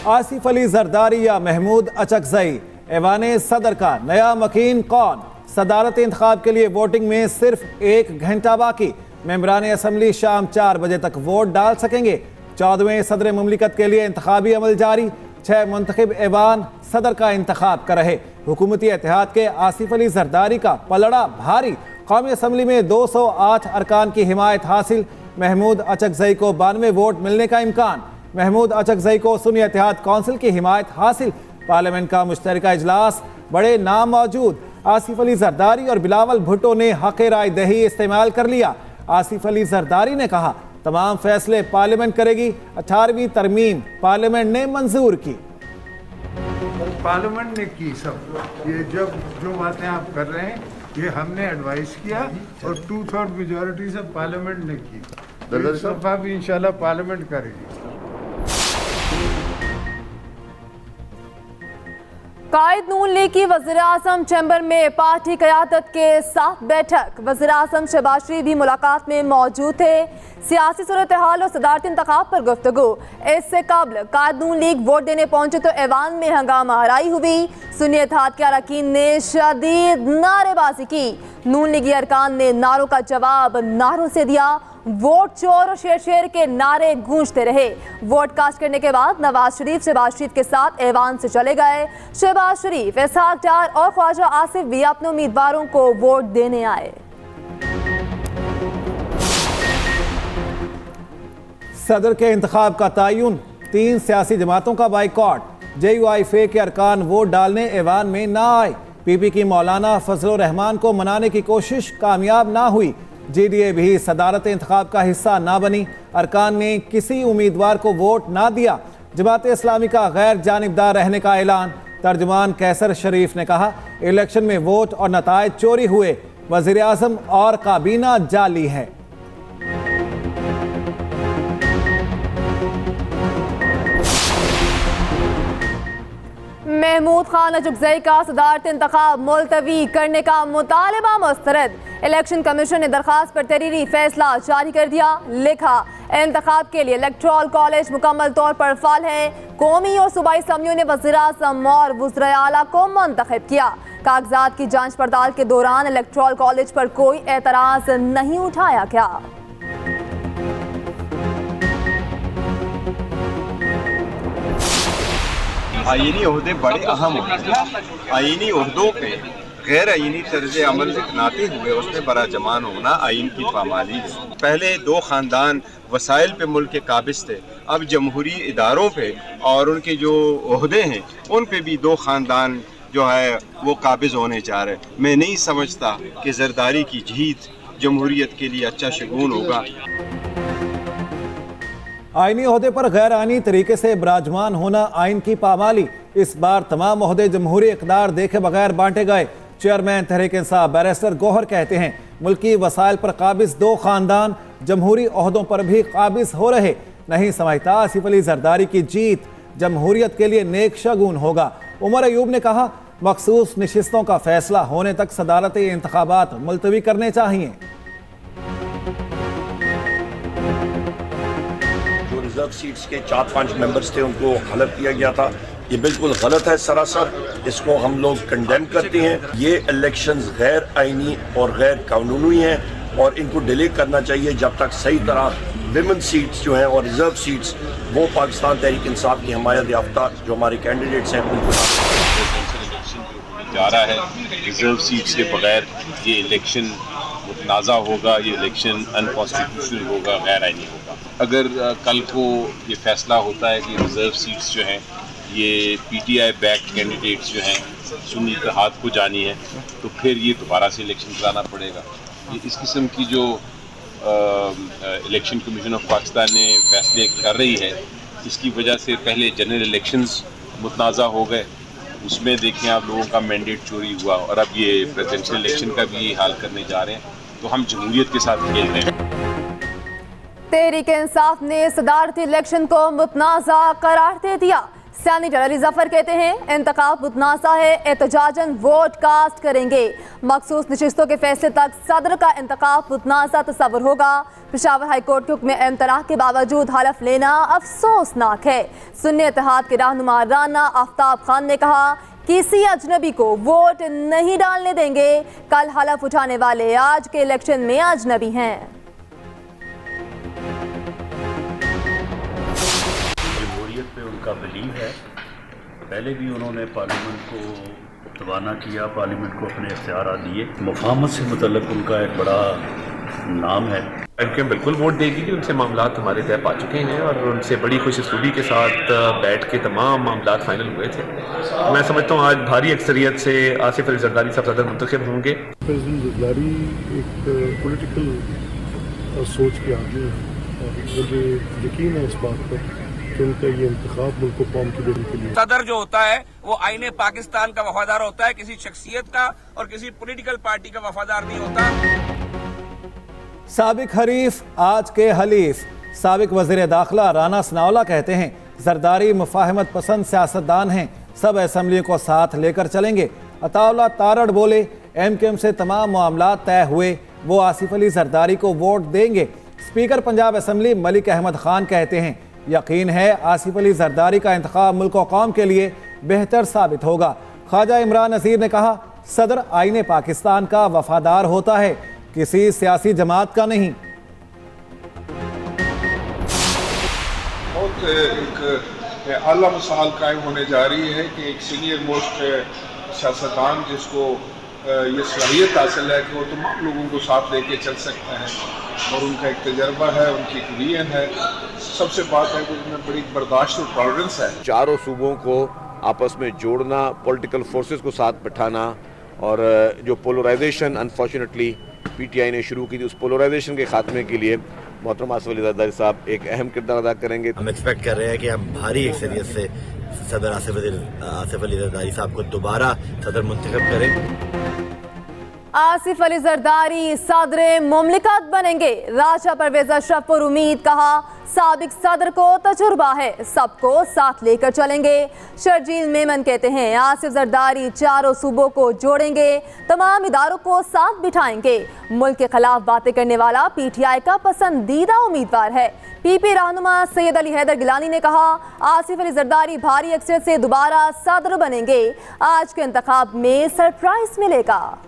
आसिफ अली जरदारी या महमूद अचकजई? ऐवान सदर का नया मकीन कौन? सदारत इंतखाब के लिए वोटिंग में सिर्फ 1 घंटा बाकी। मेंबरान असम्बली शाम 4 बजे तक वोट डाल सकेंगे। 14वें सदर मुमलिकत के लिए इंतखाबी अमल जारी। 6 मुंतखब ऐवान सदर का इंतखाब कर रहे। हुकूमती इत्तेहाद के आसिफ अली जरदारी का पलड़ा भारी। कौमी असम्बली में 208 अरकान की हिमायत हासिल। महमूद अचकजई को 92 वोट मिलने का इम्कान। महमूद अचकजई को सुन्नी इत्तेहाद कौंसिल की हिमायत हासिल। पार्लियामेंट का मुश्तरका इजलास, बड़े नाम मौजूद। आसिफ अली जरदारी और बिलावल भुट्टो ने हक राय दही इस्तेमाल कर लिया। आसिफ अली जरदारी ने कहा तमाम फैसले पार्लियामेंट करेगी। 18वीं तरमीम पार्लियामेंट ने मंजूर की। पार्लियामेंट ने की सब। ये जो बातें आप कर रहे हैं ये हमने एडवाइस किया और 2/3 मेजॉरिटी से पार्लियामेंट ने की। इस दफा भी इंशाल्लाह पार्लियामेंट करेगी। कायद नून लीग की वज़ीर-ए-आज़म चैम्बर में पार्टी क़यादत के साथ बैठक। वज़ीर-ए-आज़म शहबाज शरीफ भी मुलाकात में मौजूद थे। सियासी सूरत हाल और सदारती इंतखाब पर गुफ्तगू। इससे कबल कायद नून लीग वोट देने पहुंचे तो ऐवान में हंगामा आराई हुई। सुन्नी इत्तेहाद के अरकान ने शदीद नारेबाजी की। नून लीगी अरकान ने नारों का जवाब नारों से दिया। वोट चोर और शेर शेर के नारे गूंजते रहे। वोट कास्ट करने के बाद नवाज शरीफ शहबाज शरीफ के साथ ऐवान से चले गए। शहबाज शरीफ, इसहाक डार और ख्वाजा आसिफ भी अपने उम्मीदवारों को वोट देने आए। सदर के इंतखाब का तयन, 3 सियासी जमातों का बाइकॉट। JUIF के अरकान वोट डालने ऐवान में ना आए। PP की मौलाना फजल रहमान को मनाने की कोशिश कामयाब ना हुई। JDA भी सदारत इंतखाब का हिस्सा ना बनी। अरकान ने किसी उम्मीदवार को वोट ना दिया। जमात इस्लामी का गैर जानिबदार रहने का ऐलान। तर्जुमान कैसर शरीफ ने कहा इलेक्शन में वोट और नतायज चोरी हुए। वज़ीर आज़म और काबीना जाली है। महमूद खान अचकजई का सदारत इंतखाब मुलतवी करने का मुतालबा मुस्तरद। इलेक्शन कमीशन ने दरखास्त पर तहरीरी फैसला जारी कर दिया। लिखा इंतखाब के लिए इलेक्टोरल कॉलेज मुकम्मल तौर पर फाल है। कौमी और सूबाई असम्बलियों ने वज़ीर-ए-आज़म और वज़ीर आला को मुंतखब किया। कागजात की जांच पड़ताल के दौरान इलेक्टोरल कॉलेज पर कोई एतराज नहीं उठाया गया। आईनी ओहदे बड़े अहम होते हैं। आईनी ओहदों पे गैर आईनी तर्ज अमल अपनाते हुए उसमें बराजमान होना आइन की पामाली है। पहले 2 ख़ानदान वसाइल पे मुल्क के काबिज थे, अब जमहूरी इदारों पे और उनके जो ओहदे हैं उन पे भी 2 ख़ानदान जो है वो काबिज होने जा रहे। मैं नहीं समझता कि जरदारी की जीत जमहूरियत के लिए अच्छा शगुन होगा। आइनी ओहदे पर गैर आइनी तरीके से बराजमान होना आइन की पामाली। इस बार तमाम ओहदे जमहूरी इक़दार देखे बगैर बांटे गए। चेयरमैन तहरीक इंसाफ बैरिस्टर गौहर कहते हैं मुल्की वसाइल पर काबिज 2 ख़ानदान जमहूरी ओहदों पर भी काबिज हो रहे। नहीं समझता आसिफ अली जरदारी की जीत जमहूरियत के लिए नेक शगुन होगा। उमर अयूब ने कहा मखसूस नशिस्तों का फैसला होने तक सदारती इंतखाबात मुलतवी करने चाहिए। रिजर्व सीट्स के 4-5 मेंबर्स थे उनको हलफ किया गया था। ये बिल्कुल गलत है सरासर। इसको हम लोग कंडेम करते हैं। ये इलेक्शंस गैर आईनी और गैर कानूनी हैं और इनको डिले करना चाहिए जब तक सही तरह विमेन सीट्स जो हैं और रिजर्व सीट्स वो पाकिस्तान तहरीक इंसाफ की हमायत याफ्ता जो हमारे कैंडिडेट्स हैं उनको जा रहा है। रिजर्व सीट्स के बगैर ये इलेक्शन मुतनाज़ा होगा, ये इलेक्शन अनकॉन्स्टिट्यूशनल होगा, गैर आईनी होगा। अगर कल को ये फैसला होता है कि रिजर्व सीट्स जो हैं ये PTI बैक्ड कैंडिडेट्स जो हैं सुन्नी इत्तेहाद को जानी है तो फिर ये दोबारा से इलेक्शन कराना पड़ेगा। ये इस किस्म की जो इलेक्शन कमीशन ऑफ पाकिस्तान ने फैसले कर रही है इसकी वजह से पहले जनरल इलेक्शंस मुतनाज़ा हो गए, उसमें देखें आप लोगों का मैंडेट चोरी हुआ और अब ये प्रेसिडेंशियल इलेक्शन का भी ये हाल करने जा रहे हैं। तो हम जमहूरियत के साथ खेल रहे हैं। तहरीक इंसाफ ने सदारती इलेक्शन को मुतनाज़ा करार दे दिया। सैनेटर अली जफर कहते हैं इंतखाब मुतनाज़ा है, एहतजाजन वोट कास्ट करेंगे। मखसूस नशिस्तों के फैसले तक सदर का इंतखाब मुतनाज़ा तस्वर होगा। पेशावर हाई कोर्ट के हुक्म इम्तनाह के बावजूद हलफ लेना अफसोसनाक है। सुन्नी इत्तेहाद के रहनुमा राना आफ्ताब खान ने कहा किसी अजनबी को वोट नहीं डालने देंगे। कल हलफ उठाने वाले आज के इलेक्शन में अजनबी हैं। जमहूरियत पे उनका बिलीव है। पहले भी उन्होंने पार्लियामेंट को तवाना किया, पार्लियामेंट को अपने इख्तियार दिए। मुफाहमत से मुतल्लिक उनका एक बड़ा नाम है। एमक्यूएम बिल्कुल वोट देगी कि उनसे मामलात हमारे तय पा चुके हैं और उनसे बड़ी खुशसूबी के साथ बैठ के तमाम मामलात फाइनल हुए थे। मैं समझता हूँ आज भारी अक्सरियत से आसिफ अली जरदारी साहब सदर मुंतखब होंगे। प्रेसिडेंट जरदारी एक पॉलिटिकल सोच के आदमी हैं और मुझे यकीन है इस बात पर कि उनका ये इंतखाब मुल्क को कौम की बेटी के लिए। सदर जो होता है वो आईने पाकिस्तान का वफादार होता है, किसी शख्सियत का और किसी पॉलिटिकल पार्टी का वफादार नहीं होता। साबिक हरीफ आज के हलीफ। साबिक वज़ीर दाखिला राना सनाउल्लाह कहते हैं जरदारी मुफाहमत पसंद सियासतदान हैं, सब असम्बलियों को साथ लेकर चलेंगे। अताउल्लाह तारड़ बोले एमक्यूएम से तमाम मामलात तय हुए, वो आसिफ अली जरदारी को वोट देंगे। स्पीकर पंजाब असम्बली मलिक अहमद खान कहते हैं यकीन है आसिफ अली जरदारी का इंतखाब मुल्क और कौम के लिए बेहतर साबित होगा। ख्वाजा इमरान नज़ीर ने कहा सदर आईने पाकिस्तान का वफादार होता है, किसी सियासी जमात का नहीं। बहुत एक आला मिसाल कायम होने जा रही है कि एक सीनियर मोस्ट सियासतदान जिसको ये सलाहियत हासिल है कि वो तमाम लोगों को साथ लेके चल सकते हैं और उनका एक तजर्बा है, उनकी एक विजन है। सबसे बात है कि उनमें बड़ी बर्दाश्त और टॉलरेंस है। चारों सूबों को आपस में जोड़ना, पॉलिटिकल फोर्सेस को साथ बिठाना और जो पोलराइजेशन अनफॉर्चुनेटली पीटीआई ने शुरू की थी उस पोलराइजेशन के खात्मे के लिए मोहतरम आसिफ अली जरदारी साहब एक अहम किरदार अदा करेंगे। हम एक्सपेक्ट कर रहे हैं कि हम भारी अक्सरियत से सदर आसिफ अली जरदारी साहब को दोबारा सदर मुंतखब करें। आसिफ अली जरदारी सदर मुमलिकत बनेंगे। राजा परवेज अशरफ पर उम्मीद। कहा साबिक सदर को तजुर्बा है, सबको साथ लेकर चलेंगे। शर्जील मेमन कहते हैं आसिफ जरदारी चारों सूबों को जोड़ेंगे, तमाम इदारों को साथ बिठाएंगे। मुल्क के खिलाफ बातें करने वाला पीटीआई का पसंदीदा उम्मीदवार है। पीपी रहनुमा सैयद अली हैदर गिलानी ने कहा आसिफ अली जरदारी भारी अक्सरियत से दोबारा सदर बनेंगे। आज के इंतखाब में सरप्राइज मिलेगा।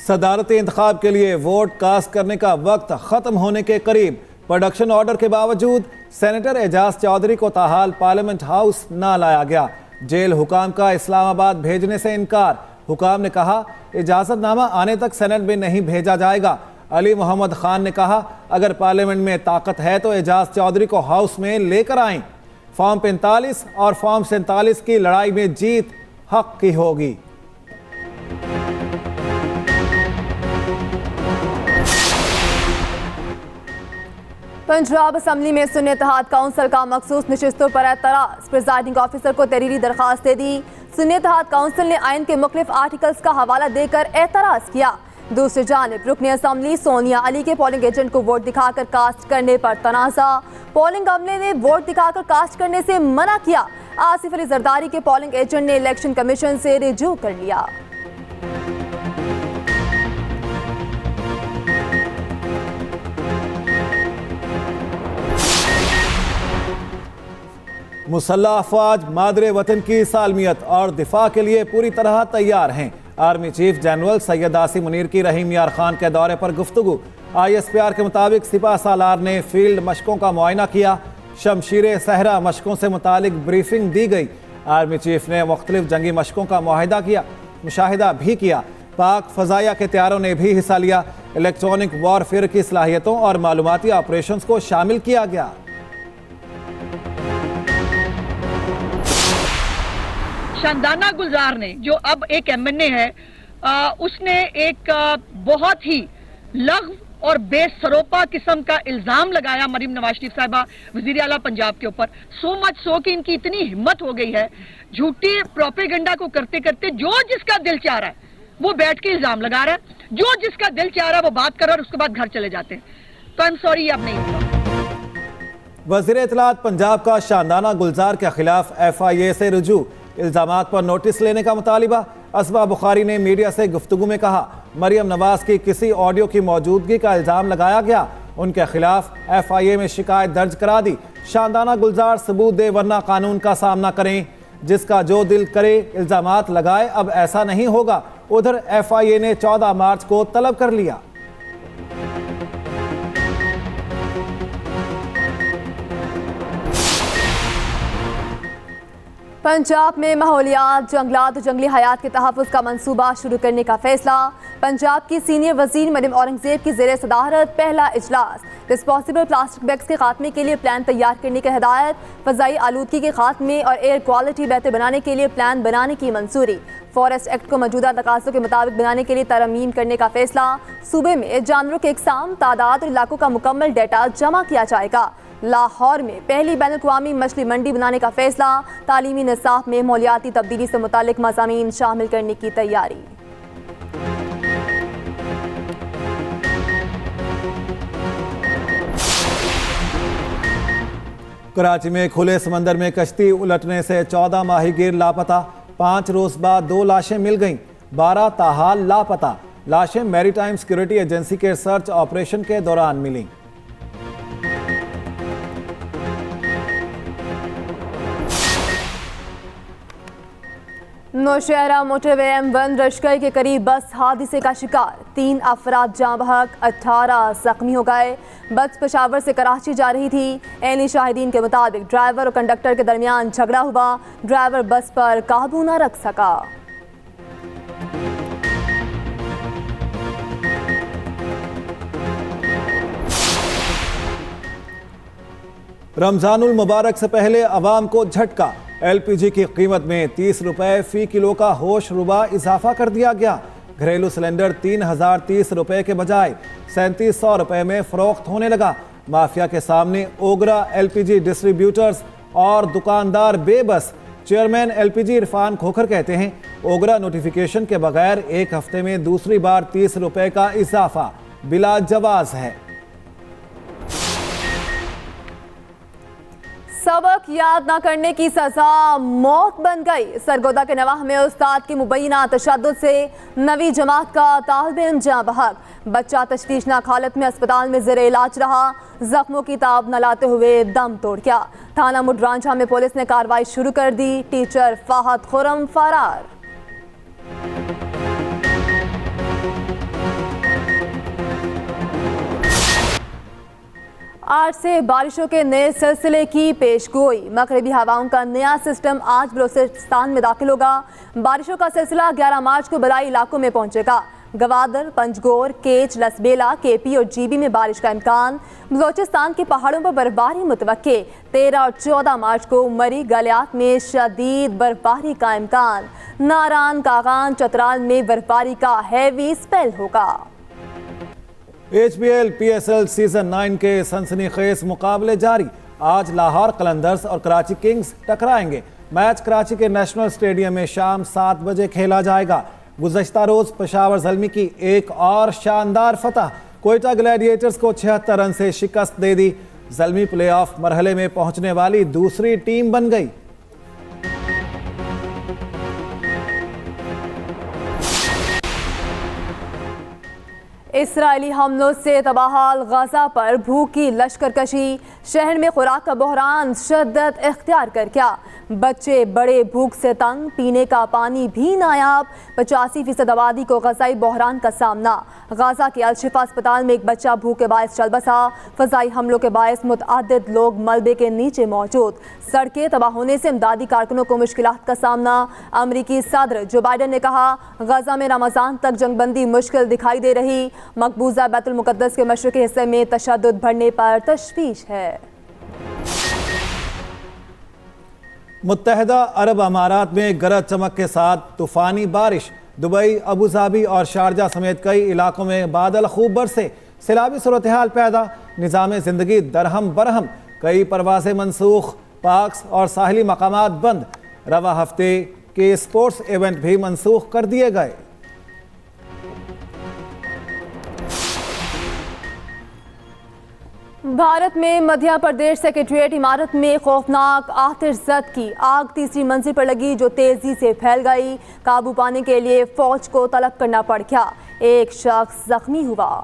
सदारती इंतखाब के लिए वोट कास्ट करने का वक्त ख़त्म होने के करीब। प्रोडक्शन ऑर्डर के बावजूद सेनेटर एजाज चौधरी को ताहाल पार्लियामेंट हाउस ना लाया गया। जेल हुकाम का इस्लामाबाद भेजने से इनकार। हुकाम ने कहा इजाज़तनामा आने तक सेनेट में नहीं भेजा जाएगा। अली मोहम्मद खान ने कहा अगर पार्लियामेंट में ताकत है तो एजाज चौधरी को हाउस में लेकर आएं। फॉर्म 45 और फॉर्म 47 की लड़ाई में जीत हक की होगी। पंजाब असम्बली में सुन्नी इत्तेहाद काउंसिल का मखसूस नशिस्तों पर एतराज़। प्रिजाइडिंग ऑफिसर को तहरीरी दरख्वास्त दे दी। सुन्नी इत्तेहाद काउंसिल ने आइन के मुख्तलिफ आर्टिकल्स का हवाला देकर एतराज़ किया। दूसरी जानिब रुकन असम्बली सोनिया अली के पोलिंग एजेंट को वोट दिखाकर कास्ट करने पर तनाज़ा। पोलिंग अमले ने वोट दिखाकर कास्ट करने से मना किया। आसिफ अली जरदारी के पोलिंग एजेंट ने इलेक्शन कमीशन से रिजू कर लिया। मुसल्लह अफवाज मादरे वतन की सालमियत और दिफा के लिए पूरी तरह तैयार हैं। Army chief general Syed Asim Munir की रहीम यार खान के दौरे पर गुफ्तगू। ISPR के मुताबिक सिपा सालार ने फील्ड मशकों का मुआयना किया। शमशीर सहरा मशकों से मुतालिक ब्रीफिंग दी गई। आर्मी चीफ ने मुख्तलिफ जंगी मशकों का मुशाहिदा भी किया। पाक फ़ज़ाइया के तैयारों ने भी हिस्सा लिया। इलेक्ट्रॉनिक वॉरफेयर की सलाहियतों और मालूमाती ऑपरेशन को शामिल किया गया। शानदाना गुलजार ने जो अब एक MNA है उसने एक बहुत ही लग़्व और बेसरोपा किस्म का इल्जाम लगाया मरीम नवाज शरीफ साहिबा वजीर आला पंजाब के ऊपर। सो मच सो कि इनकी इतनी हिम्मत हो गई है झूठी प्रोपेगेंडा को करते करते जो जिसका दिल चाह रहा है वो बैठ के इल्जाम लगा रहा है, जो जिसका दिल चाह रहा है वो बात कर रहा है और उसके बाद घर चले जाते हैं। तो आई एम सॉरी अब नहीं होगा। वज़ीर इत्तलात पंजाब का शानदाना गुलजार के खिलाफ FIA से रुजू, इल्ज़ामात पर नोटिस लेने का मुतालिबा। असमा बुखारी ने मीडिया से गुफ्तगू में कहा, मरियम नवाज की किसी ऑडियो की मौजूदगी का इल्ज़ाम लगाया गया, उनके खिलाफ FIA में शिकायत दर्ज करा दी। शानदाना गुलजार सबूत दे वरना कानून का सामना करें, जिसका जो दिल करे इल्ज़ामात लगाए, अब ऐसा नहीं होगा। उधर FIA ने 14 मार्च को तलब कर लिया। पंजाब में माहौलियात, जंगलात और जंगली हयात के तहफ़्फ़ुज़ का मंसूबा शुरू करने का फैसला। पंजाब की सीनियर वज़ीर मरियम औरंगज़ेब की ज़ेर सदारत पहला इजलास। डिस्पोजेबल प्लास्टिक बैग्स के खात्मे के लिए प्लान तैयार करने की हिदायत। फ़ज़ाई आलूदगी के खात्मे और एयर क्वालिटी बेहतर बनाने के लिए प्लान बनाने की मंजूरी। फॉरेस्ट एक्ट को मौजूदा तकाज़ों के मुताबिक बनाने के लिए तरमीम करने का फैसला। सूबे में जानवरों के इकसाम, तादाद और इलाकों का मुकम्मल डेटा जमा किया जाएगा। लाहौर में पहली बैनुल-अक़वामी मछली मंडी बनाने का फैसला। तालीमी निसाब में माहौलियाती तब्दीली से मुतालिक मज़ामीन शामिल करने की तैयारी। कराची में खुले समंदर में कश्ती उलटने से 14 माहीगीर लापता। 5 रोज बाद 2 लाशें मिल गईं, 12 ताहाल लापता। लाशें मैरीटाइम सिक्योरिटी एजेंसी के सर्च ऑपरेशन के दौरान मिलीं। नौशहरा मोटरवे M1 रशकई के करीब बस हादसे का शिकार, 3 अफराद जाँ बहक, 18 जख्मी हो गए। बस पेशावर से कराची जा रही थी। ऐनी शाहिदीन के मुताबिक ड्राइवर और कंडक्टर के दरमियान झगड़ा हुआ। ड्राइवर बस पर काबू न रख सका। रमजानुल मुबारक से पहले अवाम को झटका। LPG की कीमत में 30 रुपए फी किलो का होश रुबा इजाफा कर दिया गया। घरेलू सिलेंडर 3030 रुपए के बजाय 3700 रुपए में फरोख्त होने लगा। माफिया के सामने ओगरा LPG डिस्ट्रीब्यूटर्स और दुकानदार बेबस। चेयरमैन LPG इरफान खोखर कहते हैं, ओगरा नोटिफिकेशन के बगैर एक हफ्ते में दूसरी बार 30 रुपए का इजाफा बिला जवाज है। सबक याद न करने की सजा मौत बन गई। सरगोदा के नवाह में उस्ताद की मुबैना तशद्दुद से 9वीं जमात का तालिब इल्म जाँ बहक। बच्चा तशवीशनाक हालत में अस्पताल में ज़ेरे इलाज रहा। जख्मों की ताब न लाते हुए दम तोड़ गया। थाना मुडरांझा में पुलिस ने कार्रवाई शुरू कर दी। टीचर फाहद खुरम फरार। आज से बारिशों के नए सिलसिले की पेशगोई। मगरबी हवाओं का नया सिस्टम आज बलूचिस्तान में दाखिल होगा। बारिशों का सिलसिला 11 मार्च को बलाई इलाकों में पहुंचेगा। गवादर, पंजगोर, केच, लसबेला, KP और GB में बारिश का इम्कान। बलूचिस्तान के पहाड़ों पर बर्फबारी मुतवक्के। 13 और 14 मार्च को मरी गलियात में शदीद बर्फबारी का इम्कान। नारान, कागान, चतराल में बर्फबारी का हैवी स्पेल होगा। HBL PSL सीजन 9 के सनसनीखेज मुकाबले जारी। आज लाहौर कलंदर्स और कराची किंग्स टकराएंगे। मैच कराची के नेशनल स्टेडियम में शाम 7 बजे खेला जाएगा। गुज़श्ता रोज पेशावर ज़ल्मी की एक और शानदार फतह। कोयटा ग्लैडिएटर्स को 76 रन से शिकस्त दे दी। ज़ल्मी प्लेऑफ मरहले में पहुंचने वाली दूसरी टीम बन गई। इसराइली हमलों से तबाहाल गजा पर भूख की लश्करकशी। शहर में खुराक का बहरान शिद्दत इख्तियार कर गया। बच्चे बड़े भूख से तंग, पीने का पानी भी नायाब। 85% आबादी को गजाई बहरान का सामना। गाजा के अल-शिफा अस्पताल में एक बच्चा भूख के बायस चल बसा। फ़ज़ाई हमलों के बायस मुतअद्दिद लोग मलबे के नीचे मौजूद। सड़कें तबाह होने से इमदादी कारकुनों को मुश्किलात का सामना। अमरीकी सदर जो बाइडन ने कहा, गाजा में रमज़ान तक जंगबंदी मुश्किल दिखाई दे रही। मकबूजा बैतुल मुक़द्दस के मशरक़ी हिस्से में तशद्दुद बढ़ने पर तशवीश है। मुत्तहिदा अरब अमारात में गरज चमक के साथ तूफ़ानी बारिश। दुबई, अबूधाबी और शारजा समेत कई इलाकों में बादल खूब बरसे। सैलाबी सूरत हाल पैदा। निज़ाम ज़िंदगी दरहम बरहम। कई परवाज़ें मनसूख। पार्क्स और साहिली मकामात बंद। रवा हफ्ते के स्पोर्ट्स इवेंट भी मनसूख कर दिए गए। भारत में मध्य प्रदेश सेक्रेटरीट इमारत में खौफनाक आतिशज़द की आग तीसरी मंजिल पर लगी, जो तेजी से फैल गई। काबू पाने के लिए फौज को तलब करना पड़ गया। एक शख्स जख्मी हुआ।